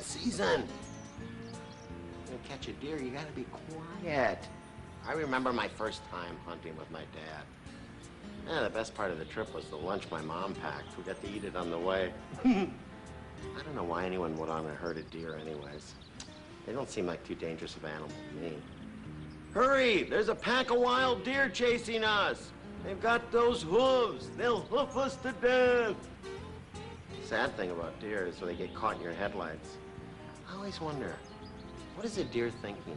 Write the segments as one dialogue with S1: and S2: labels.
S1: season. When you catch a deer, you gotta be quiet. I remember my first time hunting with my dad. Yeah, the best part of the trip was the lunch my mom packed. We got to eat it on the way. I don't know why anyone would want to hurt a deer anyways. They don't seem like too dangerous of animals to me. Hurry! There's a pack of wild deer chasing us! They've got those hooves! They'll hoof us to death! Sad thing about deer is when they get caught in your headlights. I always wonder, what is a deer thinking?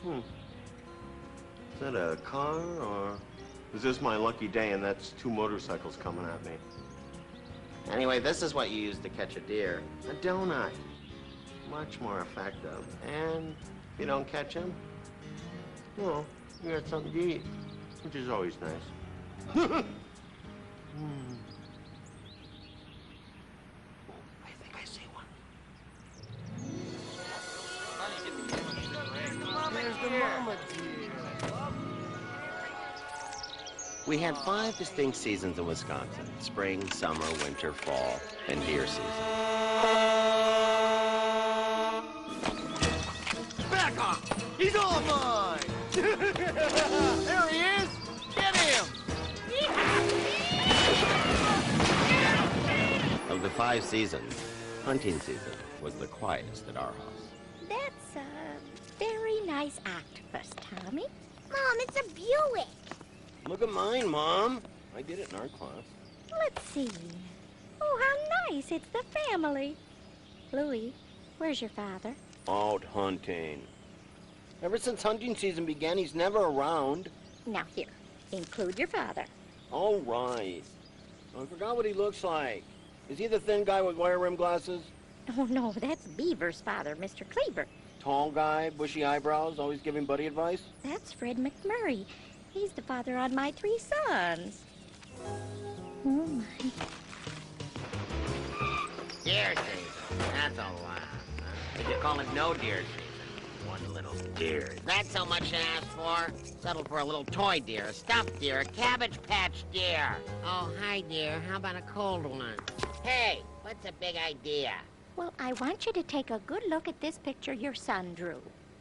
S1: Is that a car, or is this my lucky day and that's two motorcycles coming at me? Anyway, this is what you use to catch a deer. A donut. Much more effective. And if you don't catch him, well, you got something to eat, which is always nice. I think I see one. There's the mama deer. We had 5 distinct seasons in Wisconsin: spring, summer, winter, fall, and deer season. Back off! He's all mine! There he is! Get him! Of the 5 seasons, hunting season was the quietest at our house.
S2: That's a very nice octopus, Tommy. Mom, it's a Buick.
S1: Look at mine, Mom. I did it in art class.
S2: Let's see. Oh, how nice. It's the family. Louie, where's your father?
S1: Out hunting. Ever since hunting season began, he's never around.
S2: Now here, include your father.
S1: All right. I forgot what he looks like. Is he the thin guy with wire rim glasses?
S2: Oh, no, that's Beaver's father, Mr. Cleaver.
S1: Tall guy, bushy eyebrows, always giving Buddy advice?
S2: That's Fred McMurray. He's the father on my 3 sons. Oh, my.
S1: Deer season. That's a lot. Did you call it no deer season? One little deer. Is that so much to ask for? Settle for a little toy deer, a stuffed deer, a Cabbage Patch deer. Oh, hi, dear. How about a cold one? Hey, what's a big idea?
S2: Well, I want you to take a good look at this picture your son drew.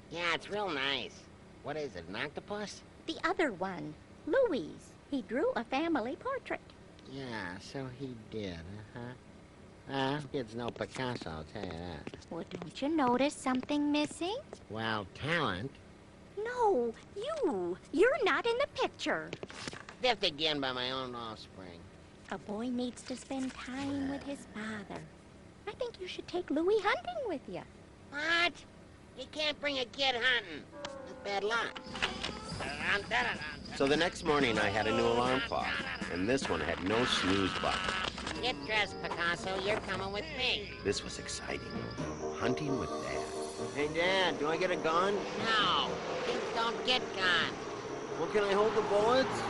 S1: Yeah, it's real nice. What is it, an octopus?
S2: The other one, Louie's. He drew a family portrait.
S1: Yeah, so he did, Kid's no Picasso, I'll tell you that.
S2: Well, don't you notice something missing?
S1: Well, talent.
S2: No, you. You're not in the picture.
S1: Stiffed again by my own offspring.
S2: A boy needs to spend time with his father. I think you should take Louie hunting with you.
S1: What? You can't bring a kid hunting. That's bad luck. So the next morning, I had a new alarm clock, and this one had no snooze button. Get dressed, Picasso. You're coming with me. This was exciting. Hunting with Dad. Hey, Dad, do I get a gun? No. Kids don't get guns. Well, can I hold the bullets?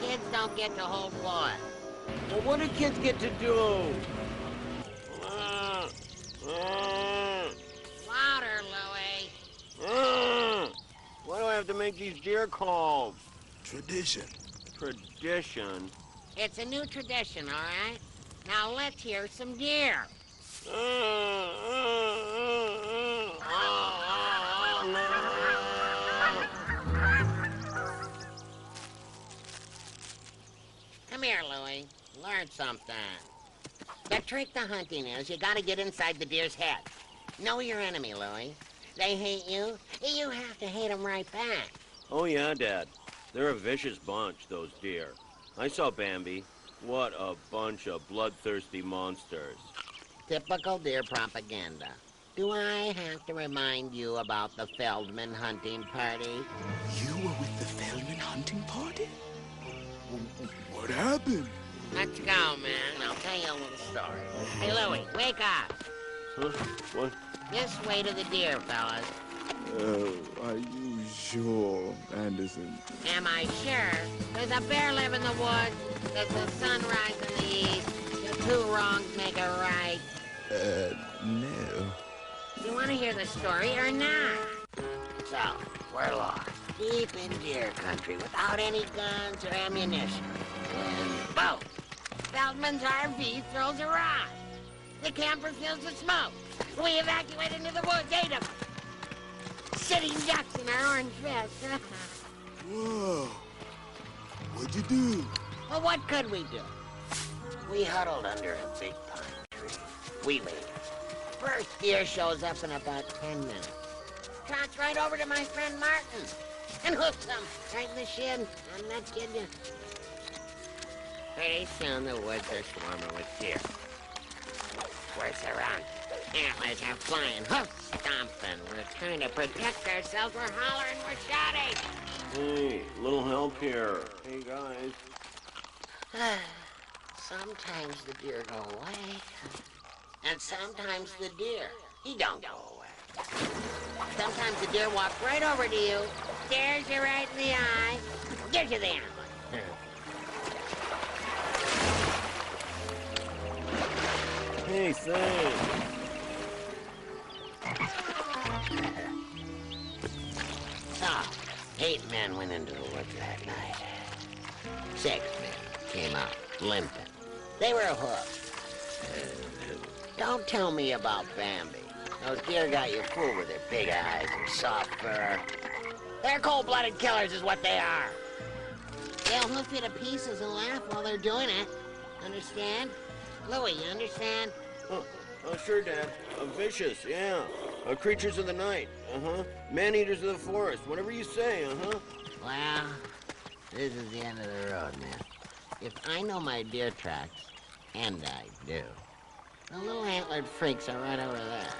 S1: Kids don't get to hold bullets. Well, what do kids get to do? Louder, Louie. Why do I have to make these deer calls?
S3: Tradition.
S1: Tradition? It's a new tradition, all right? Now let's hear some deer. Come here, Louie. Learn something. The trick to hunting is you gotta get inside the deer's head. Know your enemy, Louie. They hate you, you have to hate them right back.
S4: Oh, yeah, Dad. They're a vicious bunch, those deer. I saw Bambi. What a bunch of bloodthirsty monsters.
S1: Typical deer propaganda. Do I have to remind you about the Feldman hunting party?
S3: You were with the Feldman hunting party? What happened?
S1: Let's go, man. I'll tell you a little story. Hey, Louie, wake up.
S4: Huh? What?
S1: This way to the deer, fellas.
S3: Are you sure, Anderson?
S1: Am I sure? Does a bear live in the woods? Does the sun rise in the east? Do 2 wrongs make a right?
S3: No.
S1: Do you want to hear the story or not? So, we're lost, deep in deer country, without any guns or ammunition. And boom! Feldman's RV throws a rod. The camper feels the smoke.
S5: We evacuated into the woods, ate them. Sitting ducks in our orange vests.
S3: Whoa. What'd you do?
S5: Well, what could we do? We huddled under a big pine tree. We waited. First deer shows up in about 10 minutes. Trots right over to my friend Martin and hooked him right in the shin. I'm not kidding you. Pretty soon the woods are swarming with deer. We're surrounded. Antlers are flying, hoofs stomping. We're trying to protect ourselves. We're hollering, we're shouting.
S4: Hey, little help here. Hey, guys.
S5: Sometimes the deer go away. And sometimes the deer, he don't go away. Sometimes the deer walks right over to you, stares you right in the eye, gives you the antler.
S4: Hey, thanks.
S5: So, 8 men went into the woods that night. 6 men came out limping. They were hooked. Don't tell me about Bambi. Those deer got you fooled with their big eyes and soft fur. They're cold-blooded killers is what they are. They'll hoof you to pieces and laugh while they're doing it. Understand? Louie, you understand?
S4: Oh, sure, Dad. Vicious, yeah. Creatures of the night, Man-eaters of the forest, whatever you say,
S5: Well, this is the end of the road, man. If I know my deer tracks, and I do, the little antlered freaks are right over there.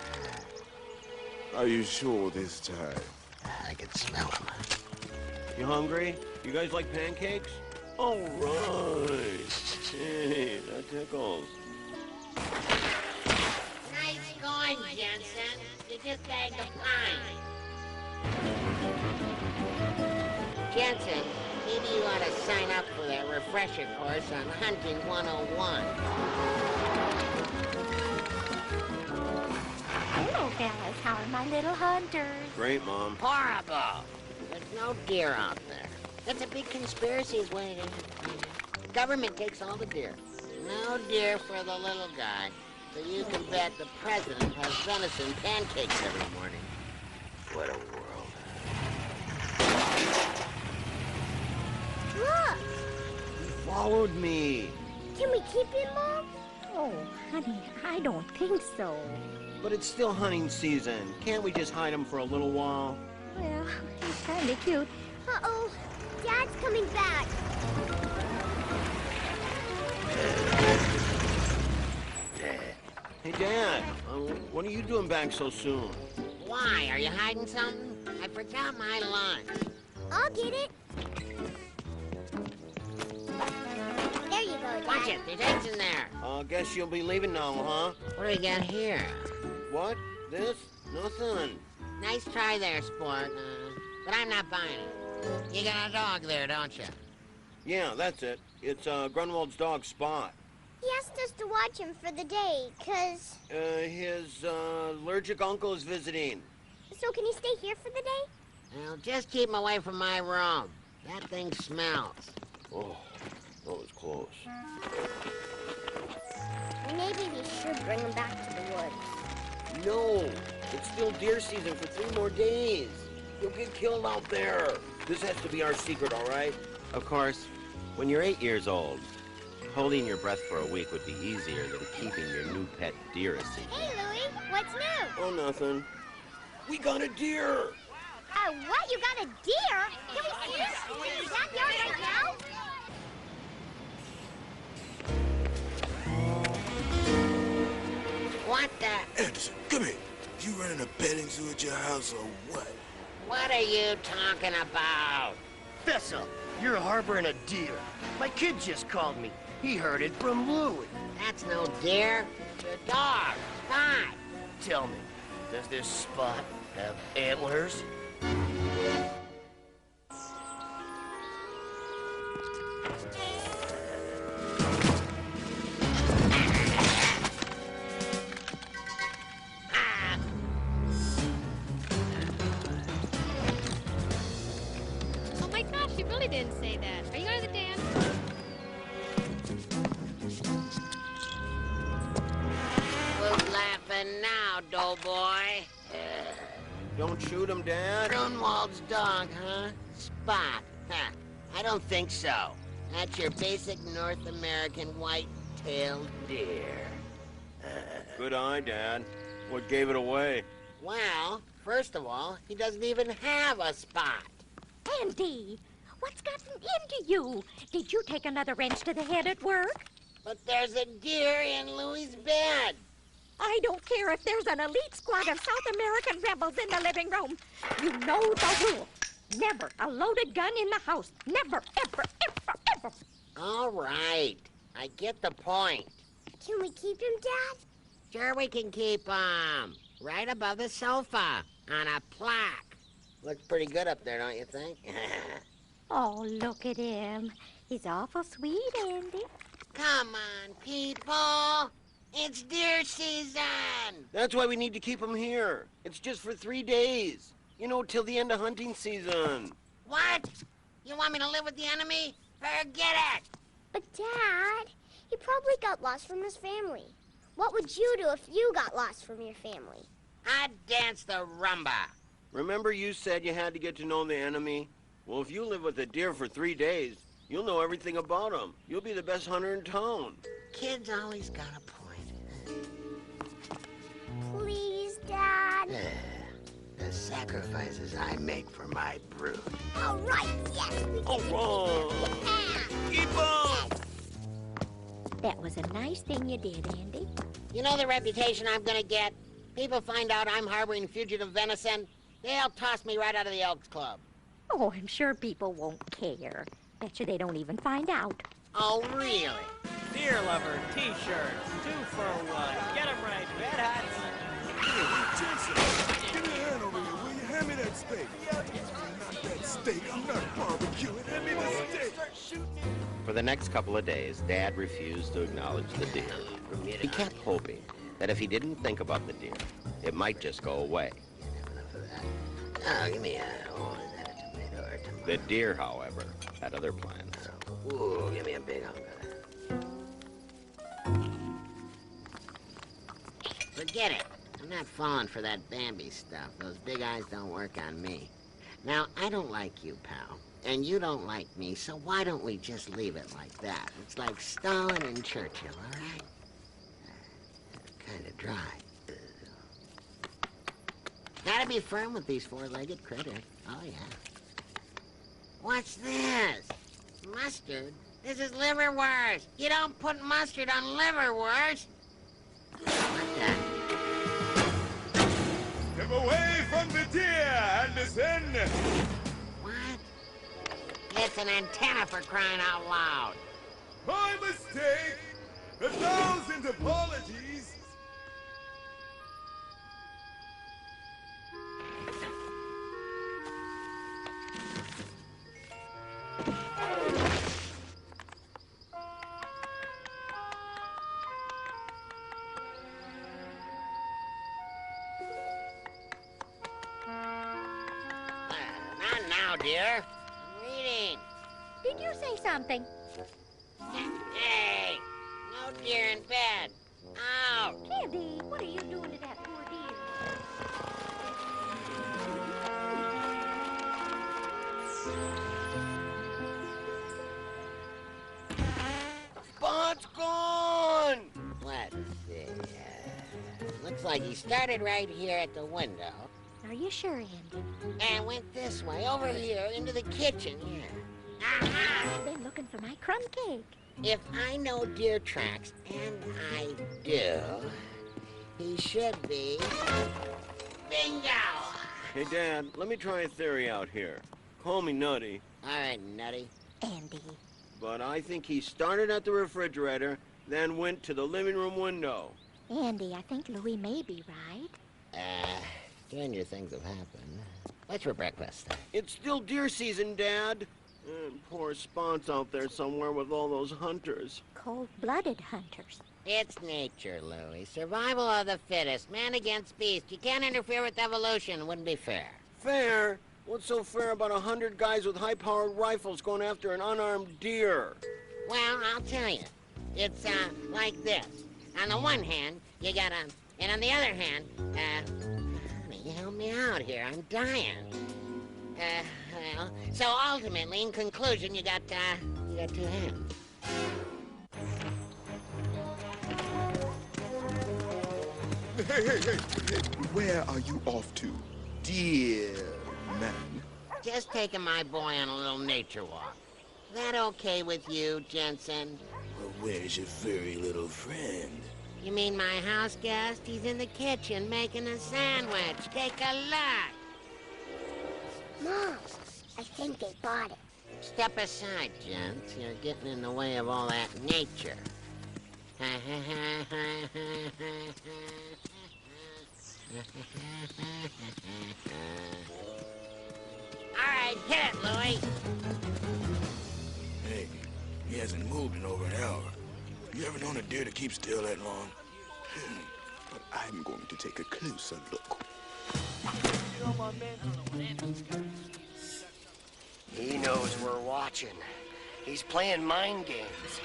S3: Are you sure this time?
S5: I can smell them.
S4: You hungry? You guys like pancakes? All right. Hey, that tickles.
S5: Nice going, Jensen. You just bagged a pine. Jensen, maybe you ought to sign up for that refresher course on Hunting 101.
S2: Hello, fellas. How are my little hunters?
S4: Great, Mom.
S5: Horrible. There's no deer out there. That's a big conspiracy is what it is. The government takes all the deer. No deer for the little guy. So you can bet the president has venison pancakes every morning. What a world.
S2: Look!
S4: He followed me.
S2: Can we keep him, Mom? Oh, honey, I don't think so.
S4: But it's still hunting season. Can't we just hide him for a little while?
S2: Well, he's kind of cute.
S6: Uh-oh. Dad's coming back.
S4: Hey, Dad, what are you doing back so soon?
S5: Why? Are you hiding something? I forgot my lunch.
S6: I'll get it. There you go,
S5: Watch
S6: Dad.
S5: it. There's eggs in there.
S4: Guess you'll be leaving now, huh?
S5: What do we got here?
S4: What? This? Nothing.
S5: Nice try there, sport. But I'm not buying it. You got a dog there, don't you?
S4: Yeah, that's it. It's Grunwald's dog, Spot.
S6: He asked us to watch him for the day, 'cause...
S4: His allergic uncle is visiting.
S6: So can he stay here for the day?
S5: Well, just keep him away from my room. That thing smells.
S4: Oh, that was close.
S6: Maybe we should bring him back to the woods.
S4: No, it's still deer season for 3 more days. You'll get killed out there. This has to be our secret, all right?
S1: Of course, when you're 8 years old, holding your breath for a week would be easier than keeping your new pet deer a secret.
S6: Hey, Louie, what's new?
S4: Oh, nothing. We got a deer.
S6: What? You got a deer? Can we see this in your backyard right now?
S5: What the...
S3: Anderson, come here. You running a petting zoo at your house or what?
S5: What are you talking about?
S7: Fessa, you're harboring a deer. My kid just called me. He heard it from Louie.
S5: That's no deer. It's a dog. Spot.
S7: Tell me, does this Spot have antlers?
S8: Oh my gosh, you really didn't say that. Are you going to the dance?
S5: Who's laughing now? now, doughboy.
S4: Don't shoot him, Dad.
S5: Grunwald's dog, huh? Spot. Huh. I don't think so. That's your basic North American white-tailed deer.
S4: Good eye, Dad. What gave it away?
S5: Well, first of all, he doesn't even have a spot.
S2: Andy, what's gotten into you? Did you take another wrench to the head at work?
S5: But there's a deer in Louie's bed.
S2: I don't care if there's an elite squad of South American rebels in the living room. You know the rule. Never a loaded gun in the house. Never, ever, ever, ever.
S5: All right. I get the point.
S6: Can we keep him, Dad?
S5: Sure we can keep him. Right above the sofa. On a plaque. Looks pretty good up there, don't you think?
S2: Oh, look at him. He's awful sweet, Andy.
S5: Come on, people. It's deer season.
S4: That's why we need to keep him here. It's just for 3 days. You know, till the end of hunting season.
S5: What? You want me to live with the enemy? Forget it.
S6: But, Dad, he probably got lost from his family. What would you do if you got lost from your family?
S5: I'd dance the rumba.
S4: Remember you said you had to get to know the enemy? Well, if you live with a deer for 3 days, you'll know everything about him. You'll be the best hunter in town.
S5: Kids always got a point.
S6: Please, Dad.
S1: The sacrifices I make for my brood.
S6: All right, yes.
S4: Oh,
S6: Yeah.
S4: keep him!
S2: That was a nice thing you did, Andy.
S5: You know the reputation I'm gonna get? People find out I'm harboring fugitive venison, they'll toss me right out of the Elks Club.
S2: Oh, I'm sure people won't care. Bet you they don't even find out.
S5: Oh, really?
S9: Deer lover t-shirts, 2 for 1. Get 'em right, red hats.
S3: Jason, give me a hand over here, will you? Hand me that steak. Not that steak. I'm not barbecuing. Hand me the steak.
S1: For the next couple of days, Dad refused to acknowledge the deer. He kept hoping that if he didn't think about the deer, it might just go away.
S5: Oh, give me a tomato or tomato.
S1: The deer, however, had other plans.
S5: Ooh, give me a big hunk of that. Forget it. I'm not falling for that Bambi stuff. Those big eyes don't work on me. Now, I don't like you, pal. And you don't like me, so why don't we just leave it like that? It's like Stalin and Churchill, all right? Kind of dry. Gotta be firm with these four-legged critters. Oh, yeah. What's this? Mustard? This is liverwurst. You don't put mustard on liverwurst. What the?
S3: Step away from the deer, Anderson!
S5: What? It's an antenna for crying out loud.
S3: My mistake! 1,000 apologies!
S5: Not now, dear. I'm reading.
S2: Did you say something?
S5: Hey! No deer in bed. Out!
S2: Andy, what are you doing to that poor deer?
S4: Spot's gone!
S5: Let's see. Looks like he started right here at the window
S2: Are you sure, Andy?
S5: and went this way, over here, into the kitchen here. Aha!
S2: I've been looking for my crumb cake.
S5: If I know deer tracks, and I do, he should be... Bingo!
S4: Hey, Dad, let me try a theory out here. Call me nutty,
S5: All right, Nutty.
S2: Andy.
S4: but I think he started at the refrigerator, then went to the living room window.
S2: Andy, I think Louie may be right.
S5: Stranger things have happened. What's for breakfast?
S4: It's still deer season, Dad. Poor Spot's out there somewhere with all those hunters.
S2: Cold-blooded hunters.
S5: It's nature, Louie. Survival of the fittest. Man against beast. You can't interfere with evolution. It wouldn't be fair.
S4: Fair? What's so fair about 100 guys with high-powered rifles going after an unarmed deer?
S5: Well, I'll tell you. It's, like this. On the one hand, you got a... And on the other hand, Honey, help me out here. I'm dying. Well, so ultimately, in conclusion, you got two hands.
S3: Hey, where are you off to, dear man?
S5: Just taking my boy on a little nature walk. That okay with you, Jensen?
S7: Well, where's your furry little friend?
S5: You mean my house guest? He's in the kitchen making a sandwich. Take a look.
S6: Mom, I think they bought it.
S5: Step aside, gents. You're getting in the way of all that nature. All right, hit it, Louie.
S7: Hey, he hasn't moved in over an hour. You ever known a deer to keep still that long?
S3: But I'm going to take a closer look.
S7: He knows we're watching. He's playing mind games.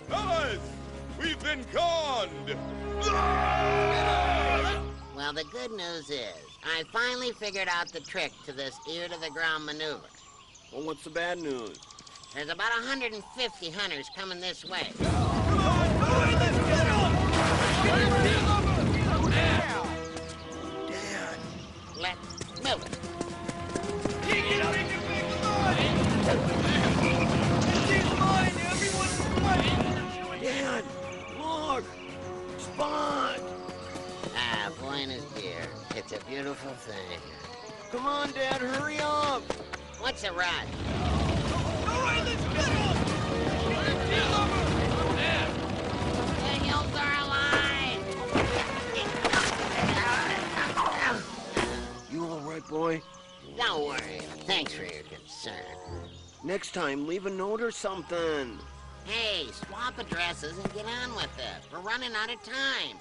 S3: Fellas, we've been conned!
S5: Well, the good news is, I finally figured out the trick to this ear-to-the-ground maneuver.
S4: Well, what's the bad news?
S5: There's about 150 hunters coming this way. Let's move it.
S4: Dad, look! Spot!
S5: Ah, Buenos dear. It's a beautiful thing.
S4: Come on, Dad, hurry up!
S5: What's a rush? Daniels are alive!
S4: You all right, boy?
S5: Don't worry. Thanks for your concern.
S4: Next time, leave a note or something.
S5: Hey, swap addresses and get on with it. We're running out of time.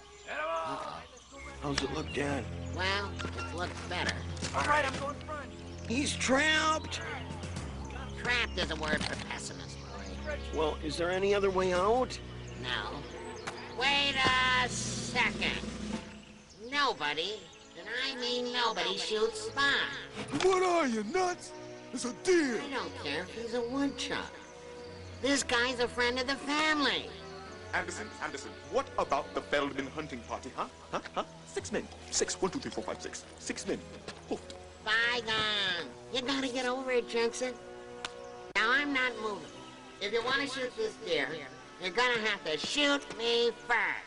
S4: How's it look, Dad?
S5: Well, it looks better.
S4: He's trapped!
S5: Trapped is a word for pessimist, Louie.
S4: Well, is there any other way out?
S5: No. Wait a second. Nobody, and I mean nobody, shoots Spot.
S3: What are you, nuts? It's a deer!
S5: I don't care if he's a woodchuck. This guy's a friend of the family.
S3: Anderson, what about the Feldman hunting party, huh? 6 men. 6. 1, 2, 3, 4, 5, 6. 6 men. Hoofed.
S5: Bygone. You gotta get over it, Jensen. Now, I'm not moving. If you want to shoot this deer, you're gonna have to shoot me first.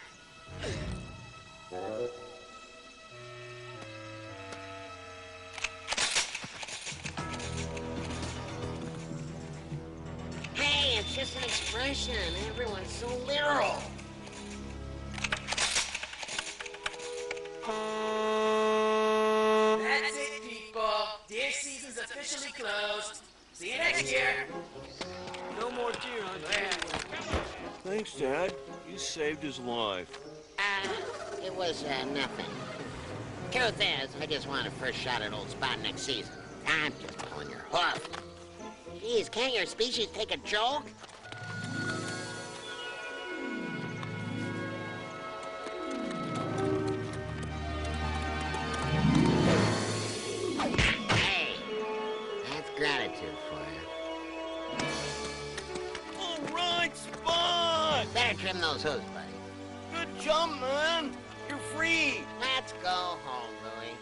S5: Hey, it's just an expression. Everyone's so literal.
S10: That's it, people. Deer season's officially closed. See you next year.
S9: No more deer hunting.
S4: Thanks, Dad. You saved his life.
S5: It was nothing. Truth is, I just want a first shot at old Spot next season. I'm just pulling your hoof. Jeez, can't your species take a joke? Hey, that's gratitude for you.
S4: All right, Spot!
S5: Better trim those hooves, buddy.
S4: Good jump, man! You're free!
S5: Let's go home, Louie.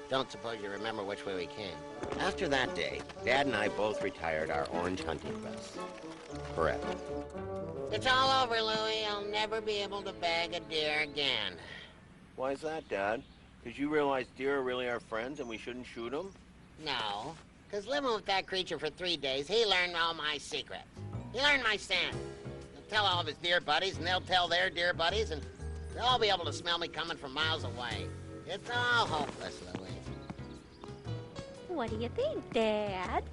S5: Don't suppose you remember which way we came.
S1: After that day, Dad and I both retired our orange hunting vests. Forever.
S5: It's all over, Louie. I'll never be able to bag a deer again.
S4: Why is that, Dad? Because you realize deer are really our friends and we shouldn't shoot them?
S5: No, because living with that creature for 3 days, he learned all my secrets. He learned my scent. He'll tell all of his deer buddies, and they'll tell their deer buddies, and they'll all be able to smell me coming from miles away. It's all hopeless, Louie.
S2: What do you think, Dad?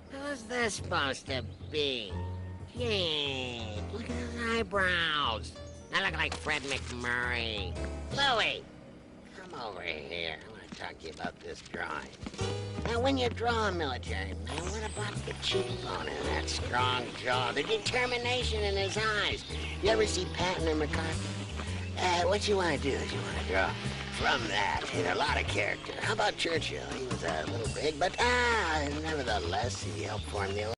S5: Who's this supposed to be? Gee, look at his eyebrows. I look like Fred McMurray. Louie, come over here. I want to talk to you about this drawing. Now, when you draw a military man, what about the cheekbone and that strong jaw, the determination in his eyes? You ever see Patton or McCarthy? What you want to do is you want to draw from that. A lot of character. How about Churchill? He was a little big, but nevertheless, he helped form the